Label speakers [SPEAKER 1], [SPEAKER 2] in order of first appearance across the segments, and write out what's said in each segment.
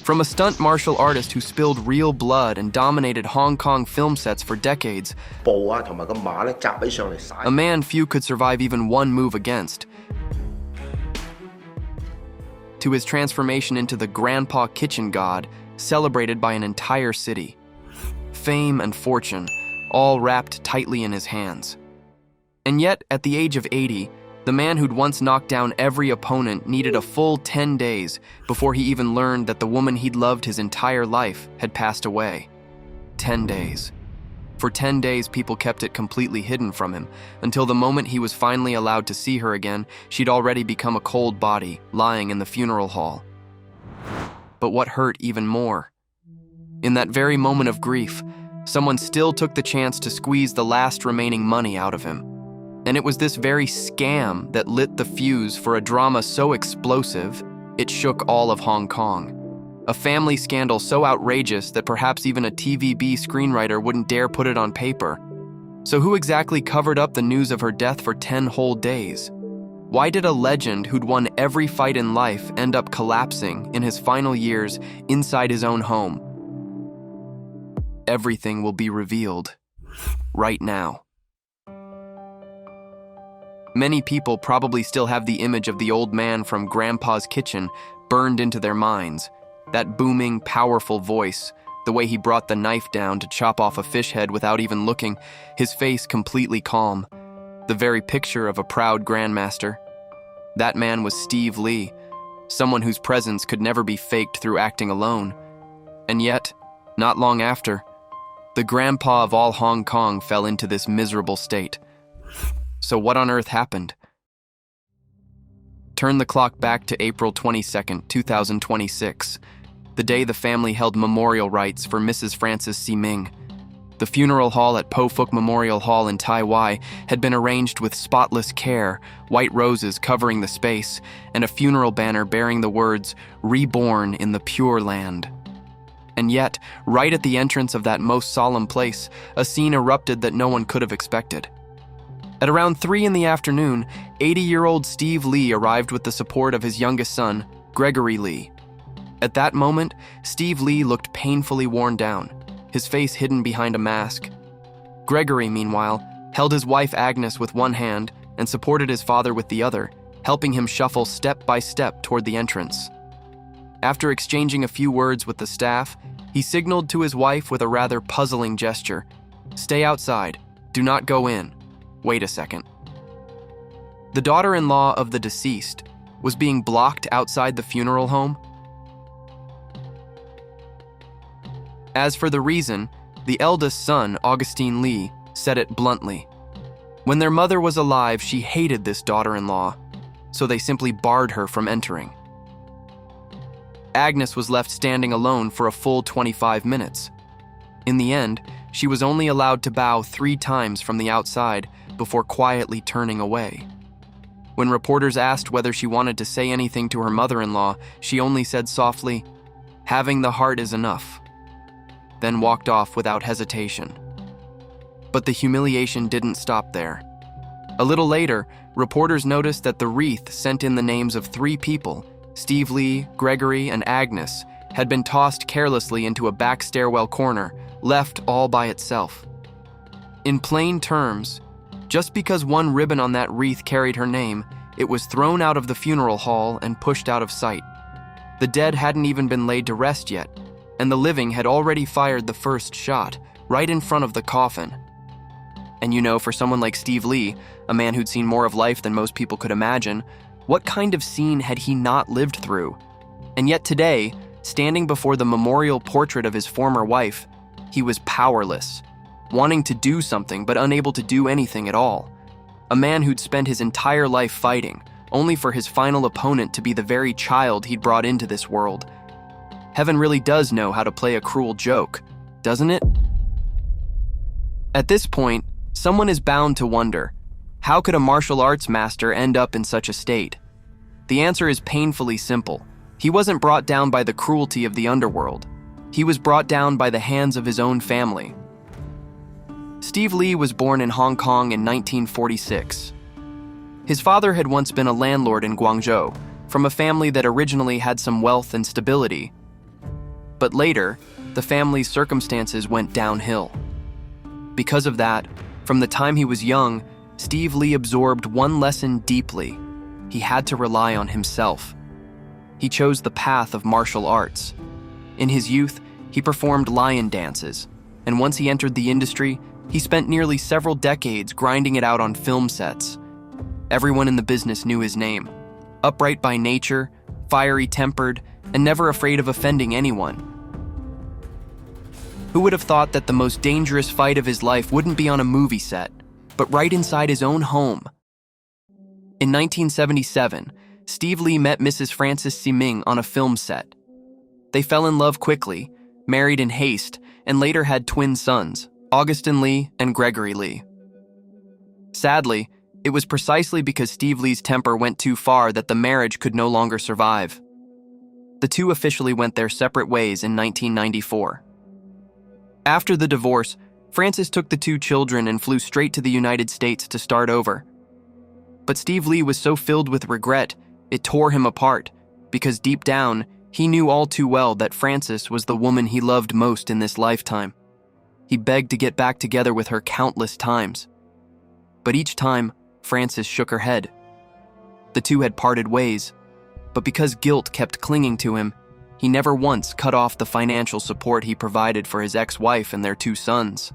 [SPEAKER 1] From a stunt martial artist who spilled real blood and dominated Hong Kong film sets for decades,
[SPEAKER 2] 步啊同埋個馬咧擲起上嚟曬。
[SPEAKER 1] a man few could survive even one move against, to his transformation into the Grandpa Kitchen God, celebrated by an entire city. Fame and fortune, all wrapped tightly in his hands. And yet, at the age of 80, the man who'd once knocked down every opponent needed a full 10 days before he even learned that the woman he'd loved his entire life had passed away. 10 days. For 10 days, people kept it completely hidden from him, until the moment he was finally allowed to see her again, she'd already become a cold body, lying in the funeral hall. But what hurt even more? In that very moment of grief, someone still took the chance to squeeze the last remaining money out of him. And it was this very scam that lit the fuse for a drama so explosive, it shook all of Hong Kong. A family scandal so outrageous that perhaps even a TVB screenwriter wouldn't dare put it on paper. So who exactly covered up the news of her death for 10 whole days? Why did a legend who'd won every fight in life end up collapsing in his final years inside his own home? Everything will be revealed right now. Many people probably still have the image of the old man from Grandpa's Kitchen burned into their minds. That booming, powerful voice, the way he brought the knife down to chop off a fish head without even looking, his face completely calm. The very picture of a proud grandmaster. That man was Steve Lee, someone whose presence could never be faked through acting alone. And yet, not long after, the grandpa of all Hong Kong fell into this miserable state. So what on earth happened? Turn the clock back to April 22nd, 2026, the day the family held memorial rites for Mrs. Frances Si Ming. The funeral hall at Po Fuk Memorial Hall in Tai Wai had been arranged with spotless care, white roses covering the space, and a funeral banner bearing the words, "Reborn in the Pure Land." And yet, right at the entrance of that most solemn place, a scene erupted that no one could have expected. At around 3 in the afternoon, 80-year-old Steve Lee arrived with the support of his youngest son, Gregory Lee. At that moment, Steve Lee looked painfully worn down, his face hidden behind a mask. Gregory, meanwhile, held his wife Agnes with one hand and supported his father with the other, helping him shuffle step by step toward the entrance. After exchanging a few words with the staff, he signaled to his wife with a rather puzzling gesture, "Stay outside, do not go in. Wait a second." The daughter-in-law of the deceased was being blocked outside the funeral home. As for the reason, the eldest son, Augustine Lee, said it bluntly. When their mother was alive, she hated this daughter-in-law, so they simply barred her from entering. Agnes was left standing alone for a full 25 minutes. In the end, she was only allowed to bow 3 times from the outside before quietly turning away. When reporters asked whether she wanted to say anything to her mother-in-law, she only said softly, "Having the heart is enough," then walked off without hesitation. But the humiliation didn't stop there. A little later, reporters noticed that the wreath sent in the names of 3 people, Steve Lee, Gregory, and Agnes, had been tossed carelessly into a back stairwell corner, left all by itself. In plain terms, just because one ribbon on that wreath carried her name, it was thrown out of the funeral hall and pushed out of sight. The dead hadn't even been laid to rest yet, and the living had already fired the first shot, right in front of the coffin. And you know, for someone like Steve Lee, a man who'd seen more of life than most people could imagine, what kind of scene had he not lived through? And yet today, standing before the memorial portrait of his former wife, he was powerless, wanting to do something but unable to do anything at all. A man who'd spent his entire life fighting, only for his final opponent to be the very child he'd brought into this world. Heaven really does know how to play a cruel joke, doesn't it? At this point, someone is bound to wonder, how could a martial arts master end up in such a state? The answer is painfully simple. He wasn't brought down by the cruelty of the underworld. He was brought down by the hands of his own family. Steve Lee was born in Hong Kong in 1946. His father had once been a landlord in Guangzhou, from a family that originally had some wealth and stability. But later, the family's circumstances went downhill. Because of that, from the time he was young, Steve Lee absorbed one lesson deeply. He had to rely on himself. He chose the path of martial arts. In his youth, he performed lion dances, and once he entered the industry, he spent nearly several decades grinding it out on film sets. Everyone in the business knew his name. Upright by nature, fiery-tempered, and never afraid of offending anyone. Who would have thought that the most dangerous fight of his life wouldn't be on a movie set, but right inside his own home? In 1977, Steve Lee met Mrs. Frances Si Ming on a film set. They fell in love quickly, married in haste, and later had twin sons, Augustin Lee and Gregory Lee. Sadly, it was precisely because Steve Lee's temper went too far that the marriage could no longer survive. The two officially went their separate ways in 1994. After the divorce, Frances took the two children and flew straight to the United States to start over. But Steve Lee was so filled with regret, it tore him apart, because deep down, he knew all too well that Frances was the woman he loved most in this lifetime. He begged to get back together with her countless times. But each time, Frances shook her head. The two had parted ways, but because guilt kept clinging to him, he never once cut off the financial support he provided for his ex-wife and their two sons.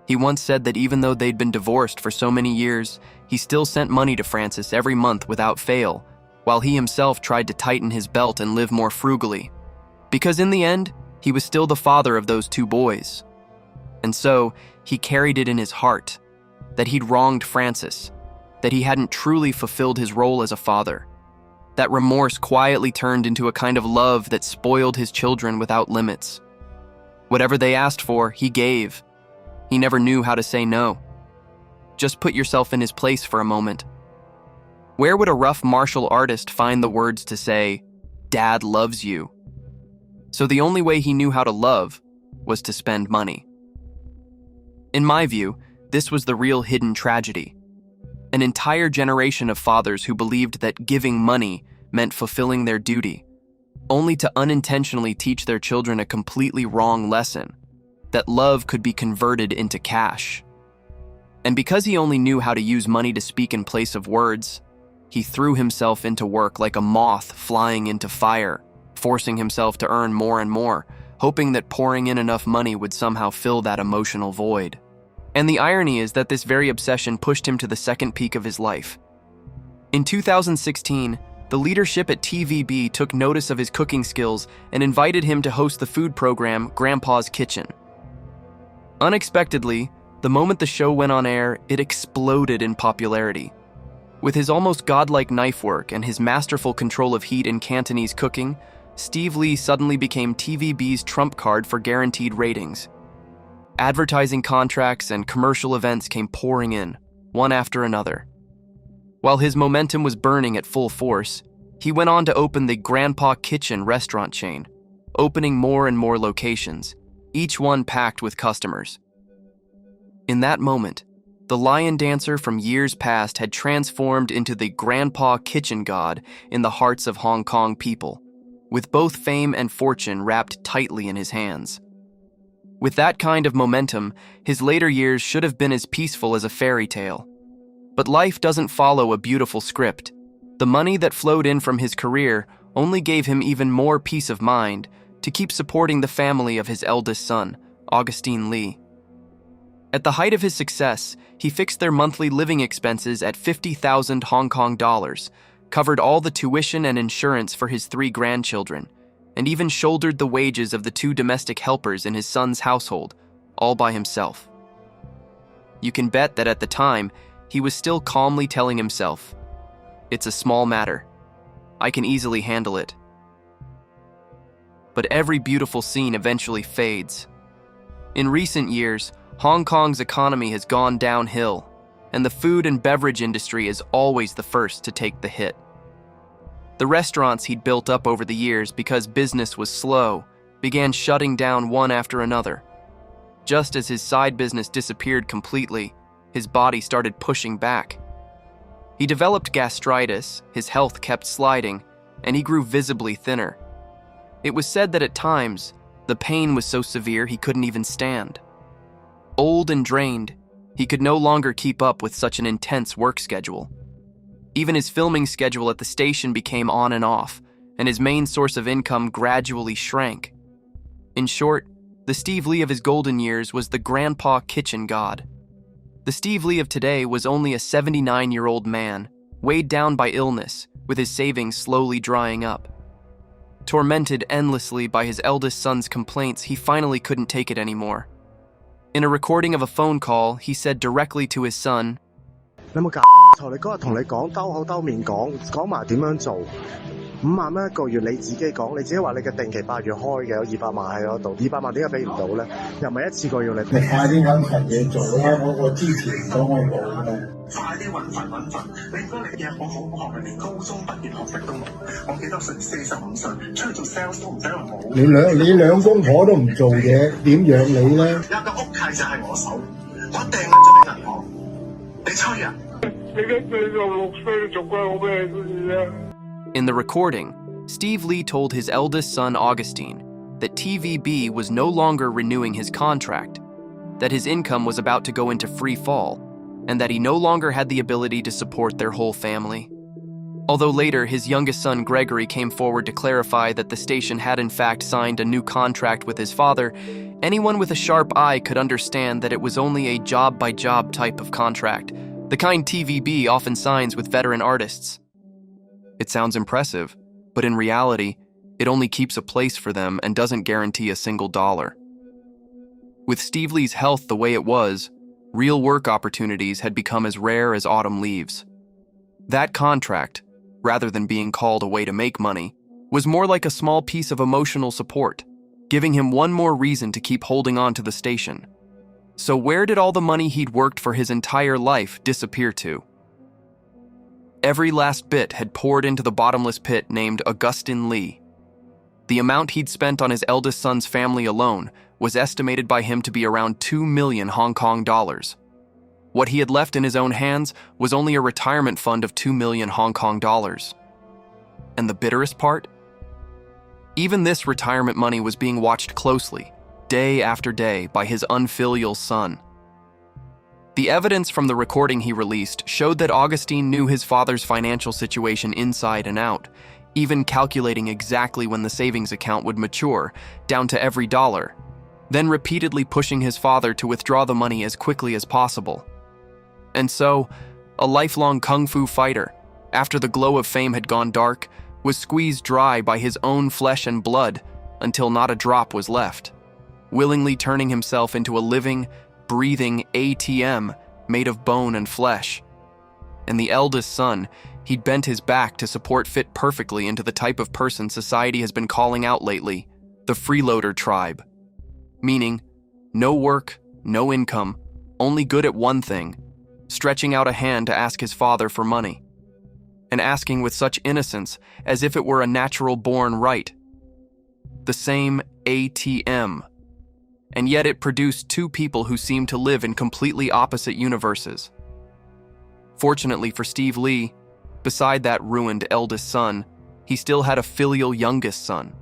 [SPEAKER 1] He once said that even though they'd been divorced for so many years, he still sent money to Frances every month without fail, while he himself tried to tighten his belt and live more frugally. Because in the end, he was still the father of those two boys. And so, he carried it in his heart, that he'd wronged Frances, that he hadn't truly fulfilled his role as a father. That remorse quietly turned into a kind of love that spoiled his children without limits. Whatever they asked for, he gave. He never knew how to say no. Just put yourself in his place for a moment. Where would a rough martial artist find the words to say, "Dad loves you"? So the only way he knew how to love was to spend money. In my view, this was the real hidden tragedy. An entire generation of fathers who believed that giving money meant fulfilling their duty, only to unintentionally teach their children a completely wrong lesson, that love could be converted into cash. And because he only knew how to use money to speak in place of words, he threw himself into work like a moth flying into fire, forcing himself to earn more and more, hoping that pouring in enough money would somehow fill that emotional void. And the irony is that this very obsession pushed him to the second peak of his life. In 2016, the leadership at TVB took notice of his cooking skills and invited him to host the food program Grandpa's Kitchen. Unexpectedly, the moment the show went on air, it exploded in popularity. With his almost godlike knife work and his masterful control of heat in Cantonese cooking, Steve Lee suddenly became TVB's trump card for guaranteed ratings. Advertising contracts and commercial events came pouring in, one after another. While his momentum was burning at full force, he went on to open the Grandpa Kitchen restaurant chain, opening more and more locations, each one packed with customers. In that moment, the lion dancer from years past had transformed into the Grandpa Kitchen god in the hearts of Hong Kong people, with both fame and fortune wrapped tightly in his hands. With that kind of momentum, his later years should have been as peaceful as a fairy tale. But life doesn't follow a beautiful script. The money that flowed in from his career only gave him even more peace of mind to keep supporting the family of his eldest son, Augustin Lee. At the height of his success, he fixed their monthly living expenses at 50,000 Hong Kong dollars, covered all the tuition and insurance for his 3 grandchildren, and even shouldered the wages of the 2 domestic helpers in his son's household, all by himself. You can bet that at the time, he was still calmly telling himself, "It's a small matter. I can easily handle it." But every beautiful scene eventually fades. In recent years, Hong Kong's economy has gone downhill, and the food and beverage industry is always the first to take the hit. The restaurants he'd built up over the years because business was slow began shutting down one after another. Just as his side business disappeared completely, his body started pushing back. He developed gastritis, his health kept sliding, and he grew visibly thinner. It was said that at times, The pain was so severe he couldn't even stand. Old and drained, he could no longer keep up with such an intense work schedule. Even his filming schedule at the station became on and off, and his main source of income gradually shrank. In short, the Steve Lee of his golden years was the grandpa kitchen god. The Steve Lee of today was only a 79-year-old man, weighed down by illness, with his savings slowly drying up. Tormented endlessly by his eldest son's complaints, he finally couldn't take it anymore. In a recording of a phone call, he said directly to his son,
[SPEAKER 3] 你有冇搞錯？你嗰日同你講兜口兜面講埋點樣做，5萬蚊一個月你自己講，你自己話你嘅定期8月開嘅有200萬喺嗰度，200萬點解俾唔到咧？又唔係一次過要你。你快啲揾份嘢做啦！我之前講我冇㗎嘛。快啲揾份！你而家你嘅我好學，連高中畢業學歷都冇。我記得45歲出去做 sales 都唔使話冇。你兩公婆都唔做嘢，點養你咧？有個屋契就係我手，我掟咗俾銀行。你吹啊！
[SPEAKER 1] In the recording, Steve Lee told his eldest son Augustine that TVB was no longer renewing his contract, that his income was about to go into free fall, and that he no longer had the ability to support their whole family. Although later his youngest son Gregory came forward to clarify that the station had in fact signed a new contract with his father, anyone with a sharp eye could understand that it was only a job-by-job type of contract, the kind TVB often signs with veteran artists. It sounds impressive, but in reality, it only keeps a place for them and doesn't guarantee a single dollar. With Steve Lee's health the way it was, real work opportunities had become as rare as autumn leaves. That contract, rather than being called a way to make money, was more like a small piece of emotional support, giving him one more reason to keep holding on to the station. So where did all the money he'd worked for his entire life disappear to? Every last bit had poured into the bottomless pit named Augustine Lee. The amount he'd spent on his eldest son's family alone was estimated by him to be around 2 million Hong Kong dollars. What he had left in his own hands was only a retirement fund of 2 million Hong Kong dollars. And the bitterest part? Even this retirement money was being watched closely, day after day, by his unfilial son. The evidence from the recording he released showed that Augustine knew his father's financial situation inside and out, even calculating exactly when the savings account would mature, down to every dollar, then repeatedly pushing his father to withdraw the money as quickly as possible. And so, a lifelong kung fu fighter, after the glow of fame had gone dark, was squeezed dry by his own flesh and blood until not a drop was left, willingly turning himself into a living, breathing ATM made of bone and flesh. And the eldest son, he'd bent his back to support fit perfectly into the type of person society has been calling out lately, the freeloader tribe. Meaning, no work, no income, only good at one thing, stretching out a hand to ask his father for money. And asking with such innocence as if it were a natural-born right. The same ATM. And yet it produced two people who seemed to live in completely opposite universes. Fortunately for Steve Lee, beside that ruined eldest son, he still had a filial youngest son.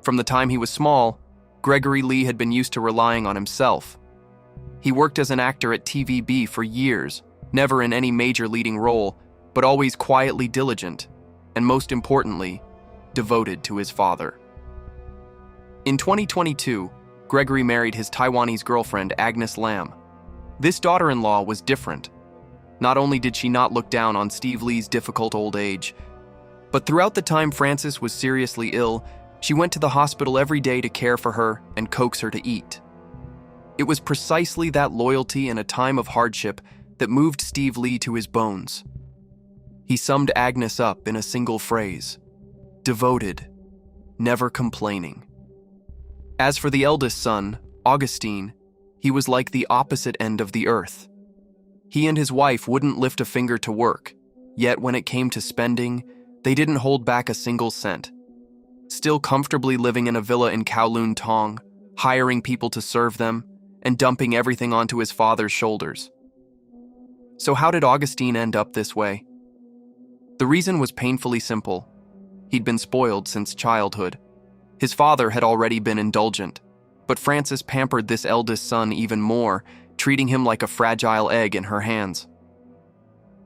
[SPEAKER 1] From the time he was small, Gregory Lee had been used to relying on himself. He worked as an actor at TVB for years, never in any major leading role, but always quietly diligent, and most importantly, devoted to his father. In 2022, Gregory married his Taiwanese girlfriend, Agnes Lam. This daughter-in-law was different. Not only did she not look down on Steve Lee's difficult old age, but throughout the time Frances was seriously ill, she went to the hospital every day to care for her and coax her to eat. It was precisely that loyalty in a time of hardship that moved Steve Lee to his bones. He summed Agnes up in a single phrase: devoted, never complaining. As for the eldest son, Augustine, he was like the opposite end of the earth. He and his wife wouldn't lift a finger to work, yet when it came to spending, they didn't hold back a single cent. Still comfortably living in a villa in Kowloon Tong, hiring people to serve them, and dumping everything onto his father's shoulders. So how did Augustine end up this way? The reason was painfully simple. He'd been spoiled since childhood. His father had already been indulgent, but Frances pampered this eldest son even more, treating him like a fragile egg in her hands.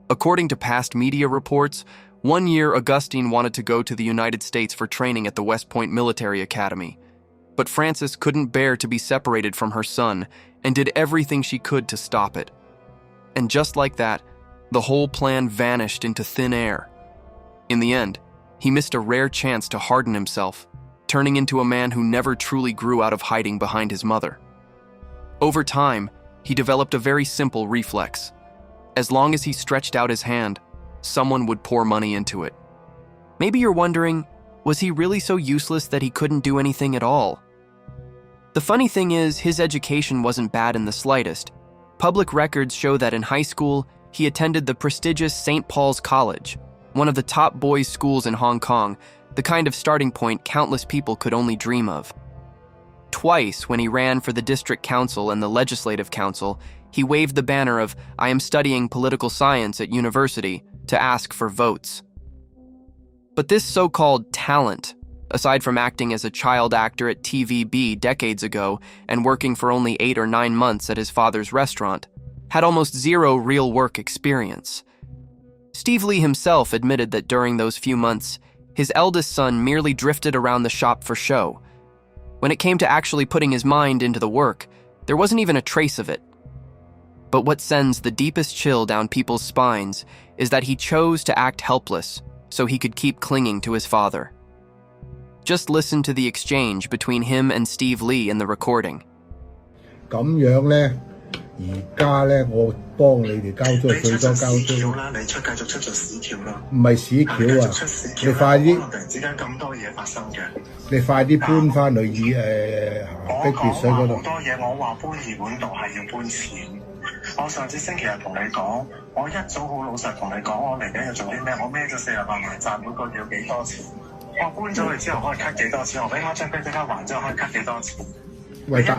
[SPEAKER 1] According to past media reports, one year Augustine wanted to go to the United States for training at the West Point Military Academy, but Frances couldn't bear to be separated from her son and did everything she could to stop it. And just like that, the whole plan vanished into thin air. In the end, he missed a rare chance to harden himself, turning into a man who never truly grew out of hiding behind his mother. Over time, he developed a very simple reflex. As long as he stretched out his hand, someone would pour money into it. Maybe you're wondering, was he really so useless that he couldn't do anything at all? The funny thing is, his education wasn't bad in the slightest. Public records show that in high school, he attended the prestigious St. Paul's College, one of the top boys' schools in Hong Kong, the kind of starting point countless people could only dream of. Twice, when he ran for the district council and the legislative council, he waved the banner of, "I am studying political science at university," to ask for votes. But this so-called talent, aside from acting as a child actor at TVB decades ago and working for only 8 or 9 months at his father's restaurant, had almost zero real work experience. Steve Lee himself admitted that during those few months, his eldest son merely drifted around the shop for show. When it came to actually putting his mind into the work, there wasn't even a trace of it. But what sends the deepest chill down people's spines is that he chose to act helpless so he could keep clinging to his father. Just listen to the exchange between him and Steve Lee in the recording.
[SPEAKER 4] 咁樣呢，而家呢，我幫你哋交租最多交租。你繼續出咗屎橋啦！唔係屎橋啊！你快啲！可能突然之間咁多嘢發生嘅。你快啲搬翻去的別水嗰度。我講好多嘢，我話搬二本度係要搬錢。我上次星期日同你講，我一早好老實同你講，我嚟緊要做啲咩？我孭咗48萬債，每個月要幾多錢？我搬咗去之後可以 cut 幾多錢？我俾我張飛即刻還之後可以 cut 幾多錢？喂，得。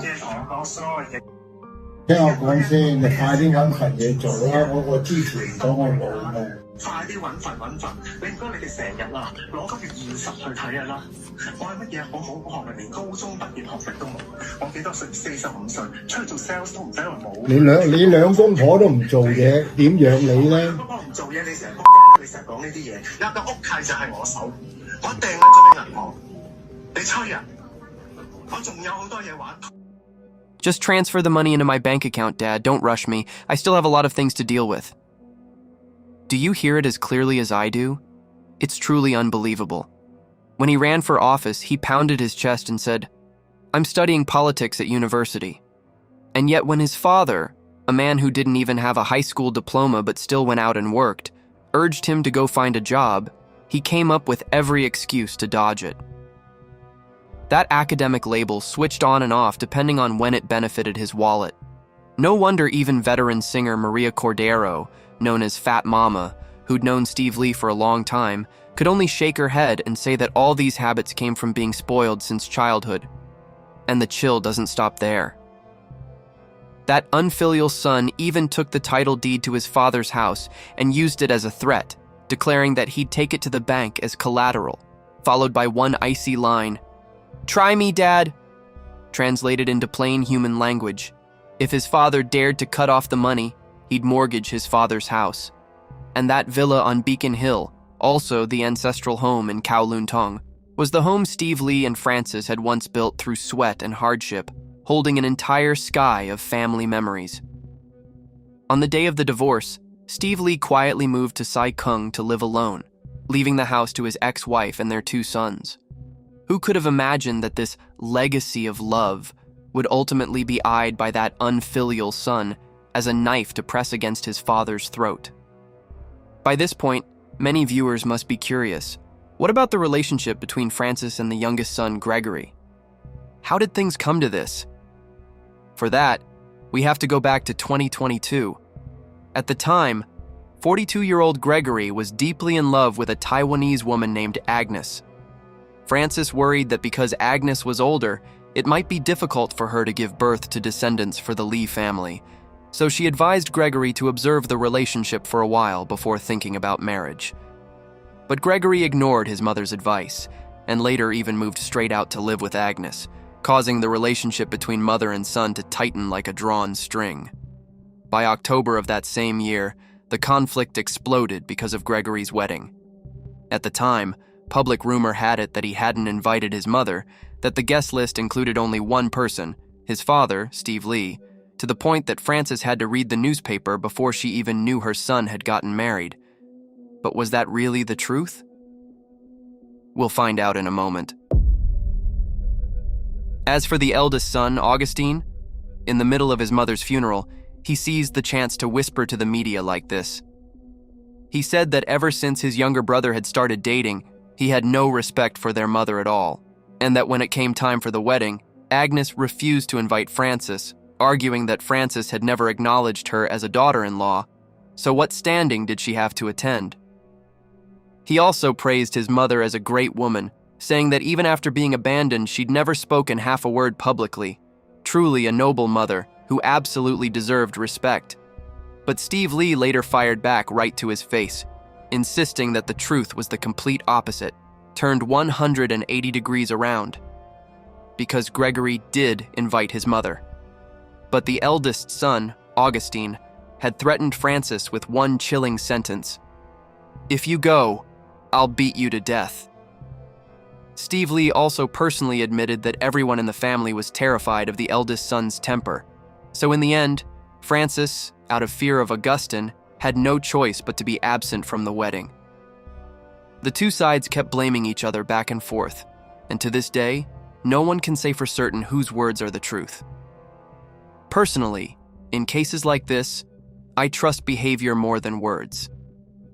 [SPEAKER 4] 聽我講先，你快啲揾份嘢做啦！我之前講我冇嘅。快啲揾份！你唔該你哋成日啦，攞今月現實去睇下啦。我係乜嘢？我好學歷，連高中畢業學歷都冇。我幾多歲？45歲，出去做 sales 都唔使話冇。你兩公婆都唔做嘢，點養你咧？兩公婆唔做嘢，你成日你成日講呢啲嘢，有個屋契就係我手，我掟喺咗俾銀行，你吹啊！我仲有好多嘢玩。
[SPEAKER 1] Just transfer the money into my bank account, Dad. Don't rush me. I still have a lot of things to deal with. Do you hear it as clearly as I do? It's truly unbelievable. When he ran for office, he pounded his chest and said, "I'm studying politics at university." And yet when his father, a man who didn't even have a high school diploma but still went out and worked, urged him to go find a job, he came up with every excuse to dodge it. That academic label switched on and off depending on when it benefited his wallet. No wonder even veteran singer Maria Cordero, known as Fat Mama, who'd known Steve Lee for a long time, could only shake her head and say that all these habits came from being spoiled since childhood. And the chill doesn't stop there. That unfilial son even took the title deed to his father's house and used it as a threat, declaring that he'd take it to the bank as collateral, followed by one icy line, "Try me, Dad." Translated into plain human language, if his father dared to cut off the money, he'd mortgage his father's house. And that villa on Beacon Hill, also the ancestral home in Kowloon Tong, was the home Steve Lee and Frances had once built through sweat and hardship, holding an entire sky of family memories. On the day of the divorce, Steve Lee quietly moved to Sai Kung to live alone, leaving the house to his ex-wife and their 2 sons. Who could have imagined that this legacy of love would ultimately be eyed by that unfilial son as a knife to press against his father's throat? By this point, many viewers must be curious. What about the relationship between Frances and the youngest son, Gregory? How did things come to this? For that, we have to go back to 2022. At the time, 42-year-old Gregory was deeply in love with a Taiwanese woman named Agnes. Frances worried that because Agnes was older, it might be difficult for her to give birth to descendants for the Lee family, so she advised Gregory to observe the relationship for a while before thinking about marriage. But Gregory ignored his mother's advice, and later even moved straight out to live with Agnes, causing the relationship between mother and son to tighten like a drawn string. By October of that same year, the conflict exploded because of Gregory's wedding. At the time, public rumor had it that he hadn't invited his mother, that the guest list included only one person, his father, Steve Lee, to the point that Frances had to read the newspaper before she even knew her son had gotten married. But was that really the truth? We'll find out in a moment. As for the eldest son, Augustine, in the middle of his mother's funeral, he seized the chance to whisper to the media like this. He said that ever since his younger brother had started dating, he had no respect for their mother at all, and that when it came time for the wedding, Agnes refused to invite Frances, arguing that Frances had never acknowledged her as a daughter-in-law, so what standing did she have to attend? He also praised his mother as a great woman, saying that even after being abandoned, she'd never spoken half a word publicly. Truly a noble mother who absolutely deserved respect. But Steve Lee later fired back right to his face, insisting that the truth was the complete opposite, turned 180 degrees around. Because Gregory did invite his mother. But the eldest son, Augustine, had threatened Frances with one chilling sentence. "If you go, I'll beat you to death." Steve Lee also personally admitted that everyone in the family was terrified of the eldest son's temper. So in the end, Frances, out of fear of Augustine, had no choice but to be absent from the wedding. The two sides kept blaming each other back and forth, and to this day, no one can say for certain whose words are the truth. Personally, in cases like this, I trust behavior more than words.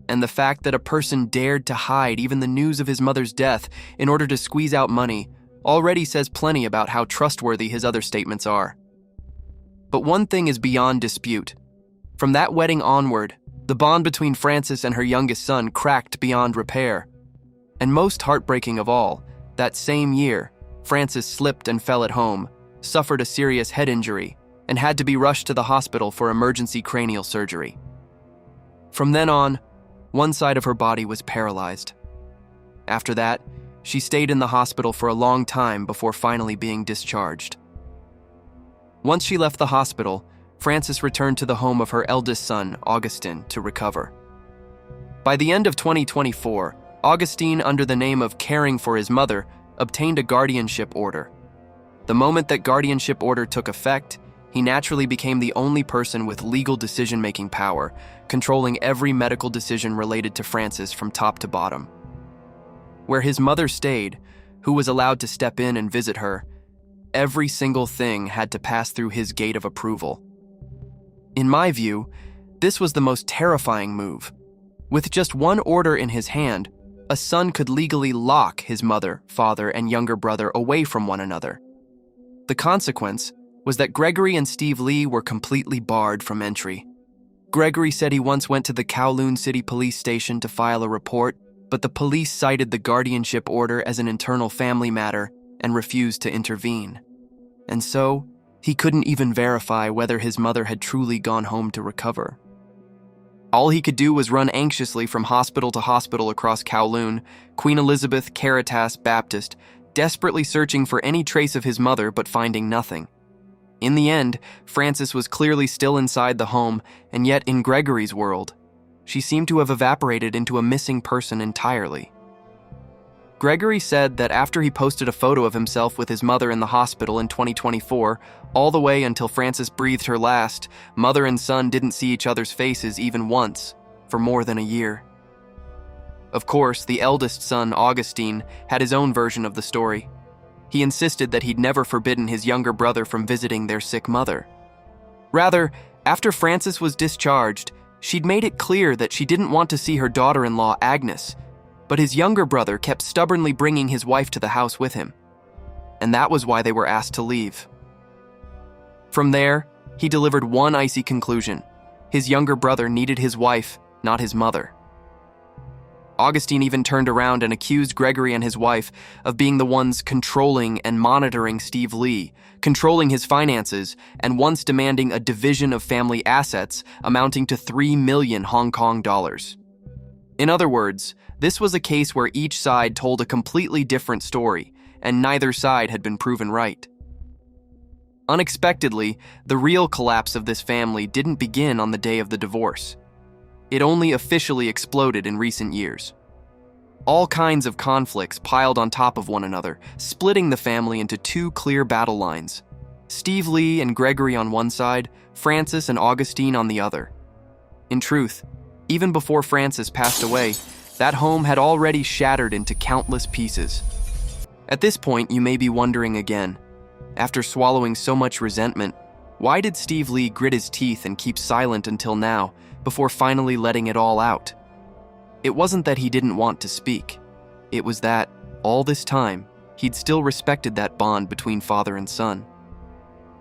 [SPEAKER 1] And the fact that a person dared to hide even the news of his mother's death in order to squeeze out money already says plenty about how trustworthy his other statements are. But one thing is beyond dispute. From that wedding onward, the bond between Frances and her youngest son cracked beyond repair. And most heartbreaking of all, that same year, Frances slipped and fell at home, suffered a serious head injury, and had to be rushed to the hospital for emergency cranial surgery. From then on, one side of her body was paralyzed. After that, she stayed in the hospital for a long time before finally being discharged. Once she left the hospital, Frances returned to the home of her eldest son, Augustine, to recover. By the end of 2024, Augustine, under the name of caring for his mother, obtained a guardianship order. The moment that guardianship order took effect, he naturally became the only person with legal decision-making power, controlling every medical decision related to Frances from top to bottom. Where his mother stayed, who was allowed to step in and visit her, every single thing had to pass through his gate of approval. In my view, this was the most terrifying move. With just one order in his hand, a son could legally lock his mother, father, and younger brother away from one another. The consequence was that Gregory and Steve Lee were completely barred from entry. Gregory said he once went to the Kowloon City Police Station to file a report, but the police cited the guardianship order as an internal family matter and refused to intervene. And so, he couldn't even verify whether his mother had truly gone home to recover. All he could do was run anxiously from hospital to hospital across Kowloon, Queen Elizabeth, Caritas, Baptist, desperately searching for any trace of his mother but finding nothing. In the end, Frances was clearly still inside the home, and yet in Gregory's world, she seemed to have evaporated into a missing person entirely. Gregory said that after he posted a photo of himself with his mother in the hospital in 2024, all the way until Frances breathed her last, mother and son didn't see each other's faces even once, for more than a year. Of course, the eldest son, Augustine, had his own version of the story. He insisted that he'd never forbidden his younger brother from visiting their sick mother. Rather, after Frances was discharged, she'd made it clear that she didn't want to see her daughter-in-law, Agnes, but his younger brother kept stubbornly bringing his wife to the house with him. And that was why they were asked to leave. From there, he delivered one icy conclusion. His younger brother needed his wife, not his mother. Augustine even turned around and accused Gregory and his wife of being the ones controlling and monitoring Steve Lee, controlling his finances, and once demanding a division of family assets amounting to 3 million Hong Kong dollars. In other words, this was a case where each side told a completely different story, and neither side had been proven right. Unexpectedly, the real collapse of this family didn't begin on the day of the divorce. It only officially exploded in recent years. All kinds of conflicts piled on top of one another, splitting the family into two clear battle lines. Steve Lee and Gregory on one side, Francis and Augustine on the other. In truth, even before Francis passed away, that home had already shattered into countless pieces. At this point, you may be wondering again, after swallowing so much resentment, why did Steve Lee grit his teeth and keep silent until now, before finally letting it all out? It wasn't that he didn't want to speak. It was that, all this time, he'd still respected that bond between father and son.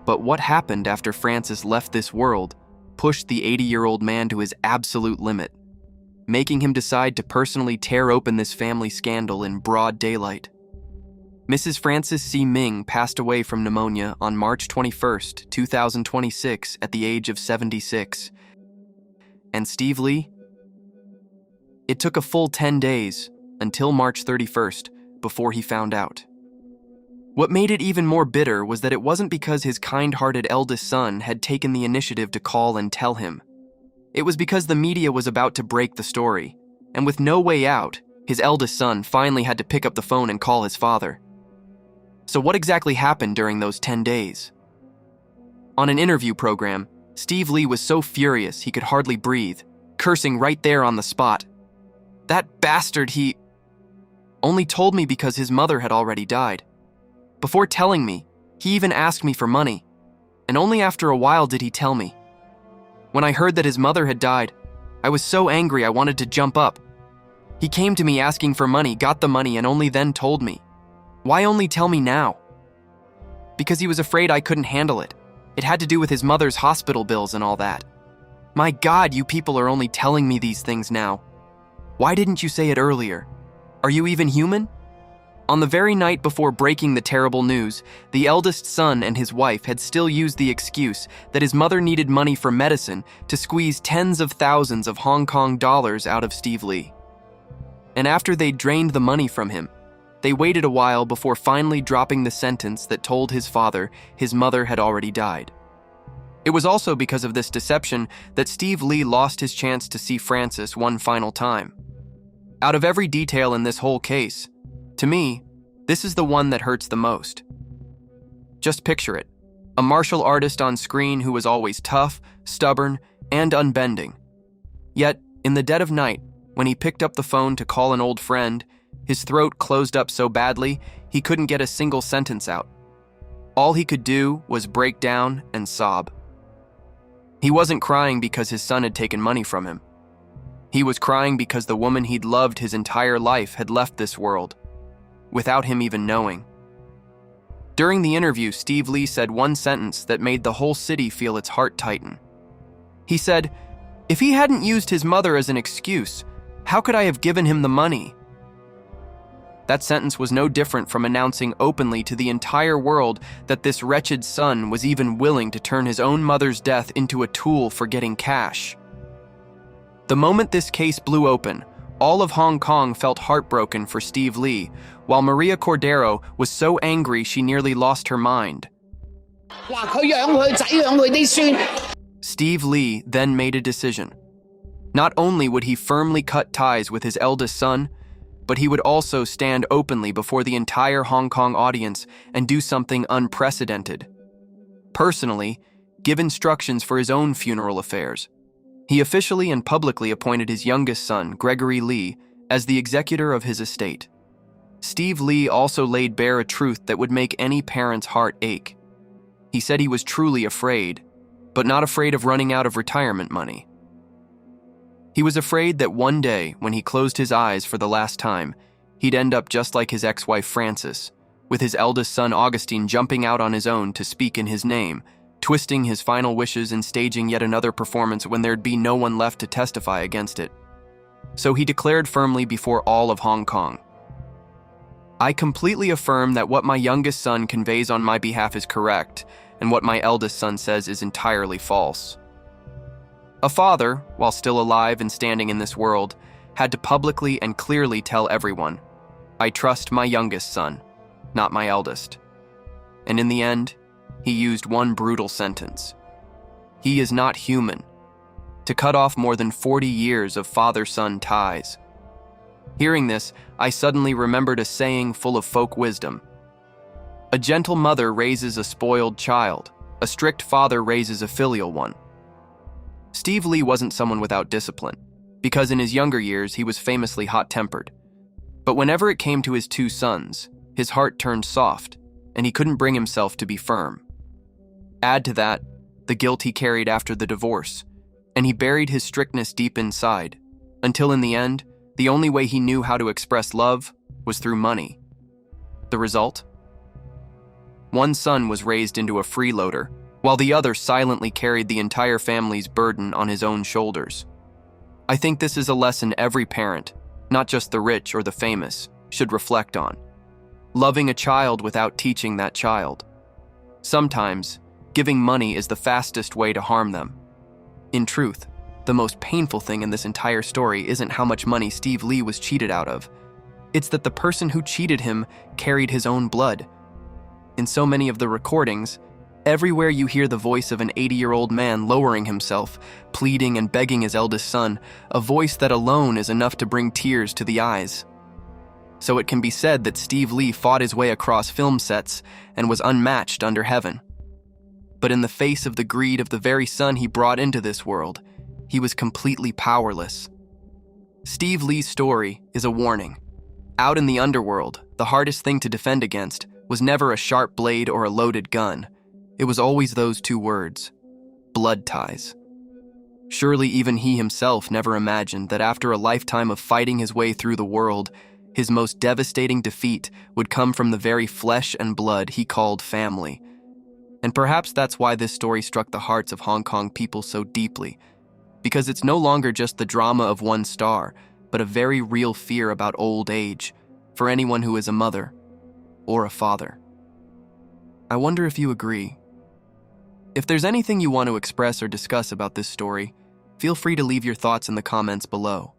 [SPEAKER 1] But what happened after Francis left this world pushed the 80-year-old man to his absolute limit, making him decide to personally tear open this family scandal in broad daylight. Mrs. Francis Si Ming passed away from pneumonia on March 21, 2026, at the age of 76. And Steve Lee? It took a full 10 days, until March 31st, before he found out. What made it even more bitter was that it wasn't because his kind-hearted eldest son had taken the initiative to call and tell him. It was because the media was about to break the story, and with no way out, his eldest son finally had to pick up the phone and call his father. So what exactly happened during those 10 days? On an interview program, Steve Lee was so furious he could hardly breathe, cursing right there on the spot. That bastard, he only told me because his mother had already died. Before telling me, he even asked me for money, and only after a while did he tell me. When I heard that his mother had died, I was so angry I wanted to jump up. He came to me asking for money, got the money, and only then told me. Why only tell me now? Because he was afraid I couldn't handle it. It had to do with his mother's hospital bills and all that. My God, you people are only telling me these things now. Why didn't you say it earlier? Are you even human? On the very night before breaking the terrible news, the eldest son and his wife had still used the excuse that his mother needed money for medicine to squeeze tens of thousands of Hong Kong dollars out of Steve Lee. And after they drained the money from him, they waited a while before finally dropping the sentence that told his father his mother had already died. It was also because of this deception that Steve Lee lost his chance to see Francis one final time. Out of every detail in this whole case, to me, this is the one that hurts the most. Just picture it, a martial artist on screen who was always tough, stubborn, and unbending. Yet, in the dead of night, when he picked up the phone to call an old friend, his throat closed up so badly he couldn't get a single sentence out. All he could do was break down and sob. He wasn't crying because his son had taken money from him. He was crying because the woman he'd loved his entire life had left this world, without him even knowing. During the interview, Steve Lee said one sentence that made the whole city feel its heart tighten. He said, "If he hadn't used his mother as an excuse, how could I have given him the money?" That sentence was no different from announcing openly to the entire world that this wretched son was even willing to turn his own mother's death into a tool for getting cash. The moment this case blew open, all of Hong Kong felt heartbroken for Steve Lee, while Maria Cordero was so angry she nearly lost her mind. Steve Lee then made a decision. Not only would he firmly cut ties with his eldest son, but he would also stand openly before the entire Hong Kong audience and do something unprecedented. Personally, give instructions for his own funeral affairs. He officially and publicly appointed his youngest son, Gregory Lee, as the executor of his estate. Steve Lee also laid bare a truth that would make any parent's heart ache. He said he was truly afraid, but not afraid of running out of retirement money. He was afraid that one day, when he closed his eyes for the last time, he'd end up just like his ex-wife Francis, with his eldest son Augustine jumping out on his own to speak in his name, twisting his final wishes and staging yet another performance when there'd be no one left to testify against it. So he declared firmly before all of Hong Kong, "I completely affirm that what my youngest son conveys on my behalf is correct, and what my eldest son says is entirely false." A father, while still alive and standing in this world, had to publicly and clearly tell everyone, "I trust my youngest son, not my eldest." And in the end, he used one brutal sentence: "He is not human," to cut off more than 40 years of father-son ties. Hearing this, I suddenly remembered a saying full of folk wisdom. A gentle mother raises a spoiled child. A strict father raises a filial one. Steve Lee wasn't someone without discipline, because in his younger years he was famously hot-tempered. But whenever it came to his two sons, his heart turned soft, and he couldn't bring himself to be firm. Add to that the guilt he carried after the divorce, and he buried his strictness deep inside, until in the end, the only way he knew how to express love was through money. The result? One son was raised into a freeloader, while the other silently carried the entire family's burden on his own shoulders. I think this is a lesson every parent, not just the rich or the famous, should reflect on. Loving a child without teaching that child. Sometimes, giving money is the fastest way to harm them. In truth, the most painful thing in this entire story isn't how much money Steve Lee was cheated out of. It's that the person who cheated him carried his own blood. In so many of the recordings, everywhere you hear the voice of an 80-year-old man lowering himself, pleading and begging his eldest son, a voice that alone is enough to bring tears to the eyes. So it can be said that Steve Lee fought his way across film sets and was unmatched under heaven. But in the face of the greed of the very son he brought into this world, he was completely powerless. Steve Lee's story is a warning. Out in the underworld, the hardest thing to defend against was never a sharp blade or a loaded gun. It was always those two words: blood ties. Surely even he himself never imagined that after a lifetime of fighting his way through the world, his most devastating defeat would come from the very flesh and blood he called family. And perhaps that's why this story struck the hearts of Hong Kong people so deeply, because it's no longer just the drama of one star, but a very real fear about old age for anyone who is a mother or a father. I wonder if you agree. If there's anything you want to express or discuss about this story, feel free to leave your thoughts in the comments below.